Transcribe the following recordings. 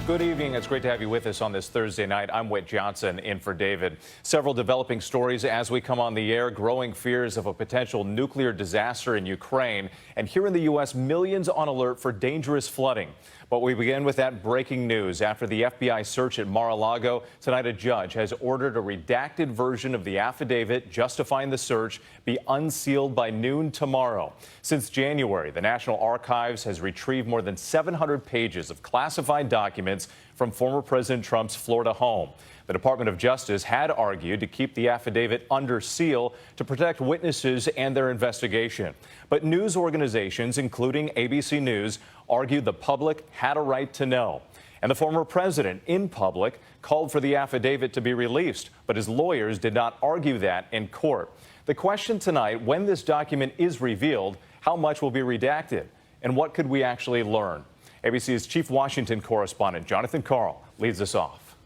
Good evening. It's great to have you with us on this Thursday night. I'm Whit Johnson in for David. Several developing stories as we come on the air, growing fears of a potential nuclear disaster in Ukraine. And here in the U.S., millions on alert for dangerous flooding. But we begin with that breaking news. After the FBI search at Mar-a-Lago, tonight a judge has ordered a redacted version of the affidavit justifying the search be unsealed by noon tomorrow. Since January, the National Archives has retrieved more than 700 pages of classified documents from former President Trump's Florida home. The Department of Justice had argued to keep the affidavit under seal to protect witnesses and their investigation. But news organizations, including ABC News, argued the public had a right to know. And the former president, in public, called for the affidavit to be released, but his lawyers did not argue that in court. The question tonight, when this document is revealed, how much will be redacted? And what could we actually learn? ABC's chief Washington correspondent, Jonathan Karl, leads us off.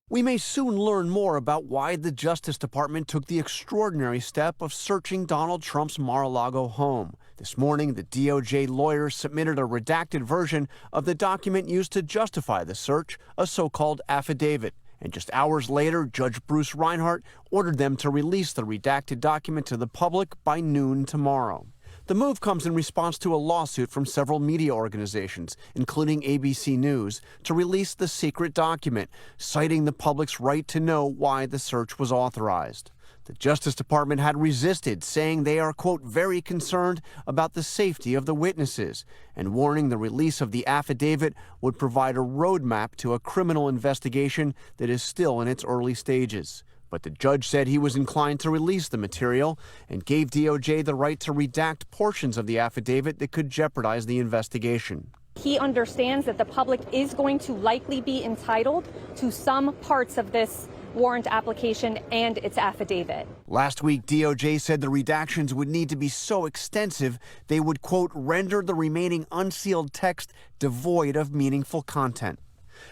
We may soon learn more about why the Justice Department took the extraordinary step of searching Donald Trump's Mar-a-Lago home. This morning, the DOJ lawyers submitted a redacted version of the document used to justify the search, a so-called affidavit. And just hours later, Judge Bruce Reinhart ordered them to release the redacted document to the public by noon tomorrow. The move comes in response to a lawsuit from several media organizations, including ABC News, to release the secret document, citing the public's right to know why the search was authorized. The Justice Department had resisted, saying they are, quote, very concerned about the safety of the witnesses, and warning the release of the affidavit would provide a roadmap to a criminal investigation that is still in its early stages. But the judge said he was inclined to release the material and gave DOJ the right to redact portions of the affidavit that could jeopardize the investigation. He understands that the public is going to likely be entitled to some parts of this warrant application and its affidavit. Last week, DOJ said the redactions would need to be so extensive they would, quote, render the remaining unsealed text devoid of meaningful content.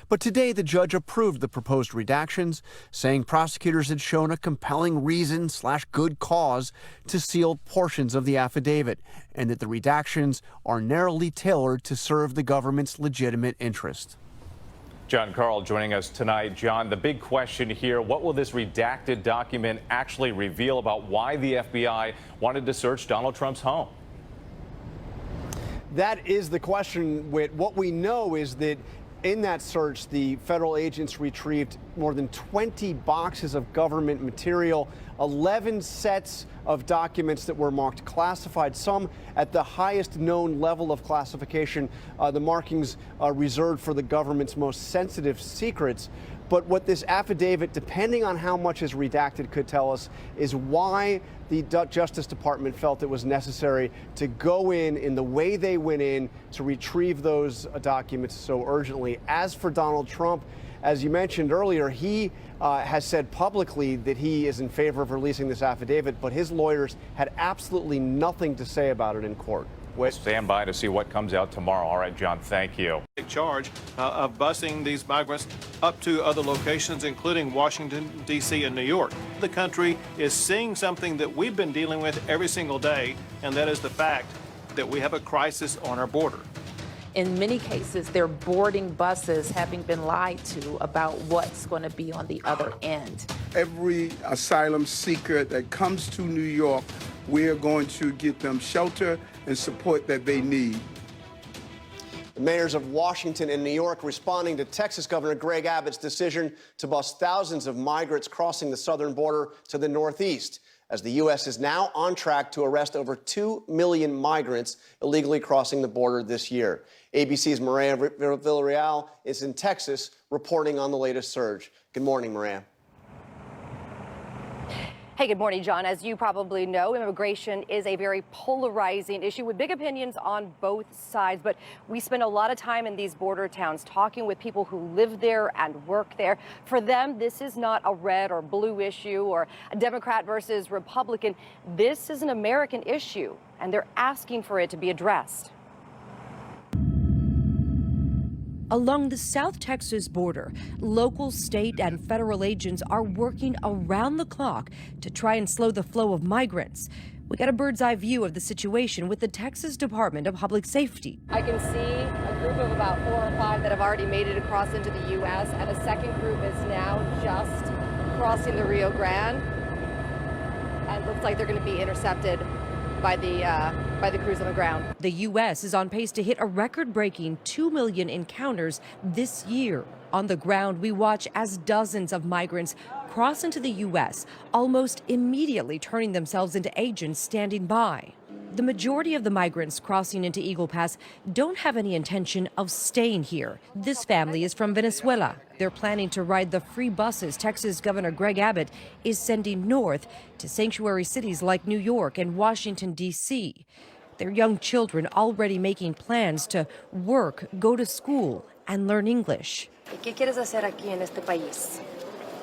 But today, the judge approved the proposed redactions, saying prosecutors had shown a compelling reason/good cause to seal portions of the affidavit, and that the redactions are narrowly tailored to serve the government's legitimate interest. John Karl joining us tonight. John, the big question here, what will this redacted document actually reveal about why the FBI wanted to search Donald Trump's home? That is the question, Whit. What we know is that in that search, the federal agents retrieved more than 20 boxes of government material, 11 sets of documents that were marked classified, some at the highest known level of classification, the markings reserved for the government's most sensitive secrets. But what this affidavit, depending on how much is redacted, could tell us is why the Justice Department felt it was necessary to go in the way they went in to retrieve those documents so urgently. As for Donald Trump, as you mentioned earlier, he has said publicly that he is in favor of releasing this affidavit, but his lawyers had absolutely nothing to say about it in court. We'll stand by to see what comes out tomorrow. All right, John, thank you. Charge of busing these migrants up to other locations, including Washington, D.C. and New York. The country is seeing something that we've been dealing with every single day, and that is the fact that we have a crisis on our border. In many cases, they're boarding buses having been lied to about what's going to be on the other end. Every asylum seeker that comes to New York, we are going to get them shelter and support that they need. The mayors of Washington and New York responding to Texas Governor Greg Abbott's decision to bus thousands of migrants crossing the southern border to the northeast, as the U.S. is now on track to arrest over 2 million migrants illegally crossing the border this year. ABC's Maria Villarreal is in Texas reporting on the latest surge. Good morning, Maria. Hey, good morning, John. As you probably know, immigration is a very polarizing issue with big opinions on both sides. But we spend a lot of time in these border towns talking with people who live there and work there. For them, this is not a red or blue issue or a Democrat versus Republican. This is an American issue, and they're asking for it to be addressed. Along the South Texas border, local, state, and federal agents are working around the clock to try and slow the flow of migrants. We got a bird's eye view of the situation with the Texas Department of Public Safety. I can see a group of about 4 or 5 that have already made it across into the U.S., and a second group is now just crossing the Rio Grande. And it looks like they're going to be intercepted by the crews on the ground. The U.S. is on pace to hit a record-breaking 2 million encounters this year. On the ground, we watch as dozens of migrants cross into the U.S., almost immediately turning themselves into agents standing by. The majority of the migrants crossing into Eagle Pass don't have any intention of staying here. This family is from Venezuela. They're planning to ride the free buses Texas Governor Greg Abbott is sending north to sanctuary cities like New York and Washington, D.C. Their young children already making plans to work, go to school, and learn English. ¿Qué quieres hacer aquí en este país?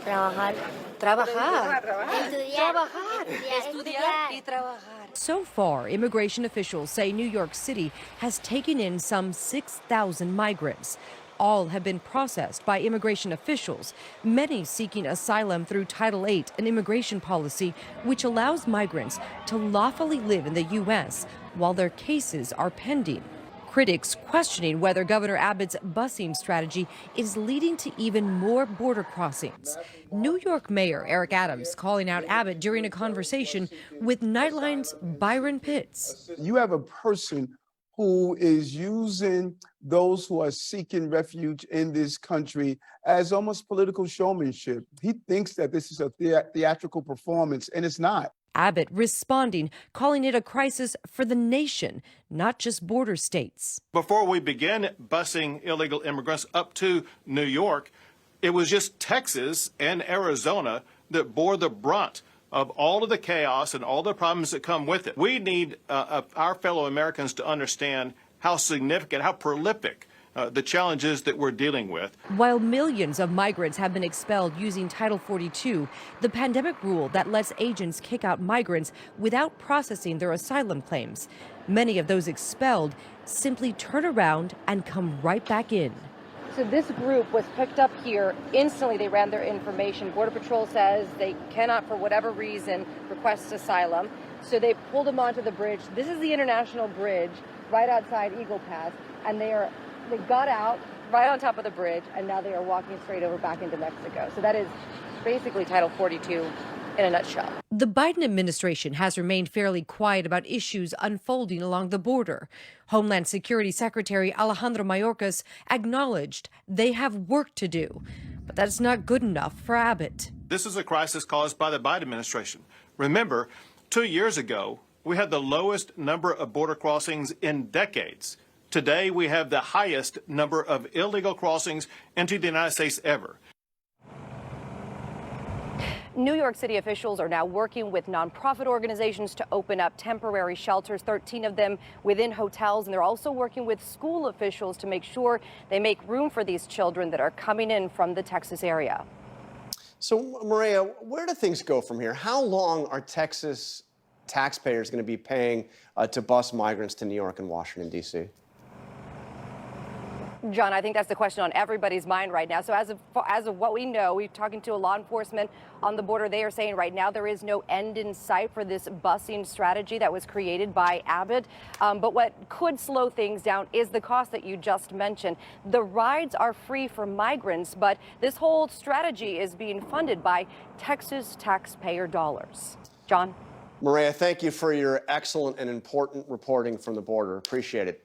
Trabajar. Trabajar. Trabajar. Estudiar y trabajar. So far, immigration officials say New York City has taken in some 6,000 migrants. All have been processed by immigration officials, many seeking asylum through Title VIII, an immigration policy which allows migrants to lawfully live in the U.S. while their cases are pending. Critics questioning whether Governor Abbott's busing strategy is leading to even more border crossings. New York Mayor Eric Adams calling out Abbott during a conversation with Nightline's Byron Pitts. You have a person who is using those who are seeking refuge in this country as almost political showmanship. He thinks that this is a theatrical performance, and it's not. Abbott responding, calling it a crisis for the nation, not just border states. Before we began busing illegal immigrants up to New York, it was just Texas and Arizona that bore the brunt of all of the chaos and all the problems that come with it. We need our fellow Americans to understand how significant, how prolific the challenges that we're dealing with. While millions of migrants have been expelled using Title 42, the pandemic rule that lets agents kick out migrants without processing their asylum claims, many of those expelled simply turn around and come right back in. So this group was picked up here. Instantly, they ran their information. Border Patrol says they cannot, for whatever reason, request asylum. So they pulled them onto the bridge. This is the international bridge right outside Eagle Pass, and they got out right on top of the bridge, and now they are walking straight over back into Mexico. So that is basically Title 42 in a nutshell. The Biden administration has remained fairly quiet about issues unfolding along the border. Homeland Security Secretary Alejandro Mayorkas acknowledged they have work to do, but that's not good enough for Abbott. This is a crisis caused by the Biden administration. Remember, 2 years ago, we had the lowest number of border crossings in decades. Today, we have the highest number of illegal crossings into the United States ever. New York City officials are now working with nonprofit organizations to open up temporary shelters, 13 of them within hotels, and they're also working with school officials to make sure they make room for these children that are coming in from the Texas area. So, Maria, where do things go from here? How long are Texas taxpayers going to be paying to bus migrants to New York and Washington, D.C.? John, I think that's the question on everybody's mind right now. So as of what we know, we're talking to a law enforcement on the border. They are saying right now there is no end in sight for this busing strategy that was created by Abbott. But what could slow things down is the cost that you just mentioned. The rides are free for migrants, but this whole strategy is being funded by Texas taxpayer dollars. John? Maria, thank you for your excellent and important reporting from the border. Appreciate it.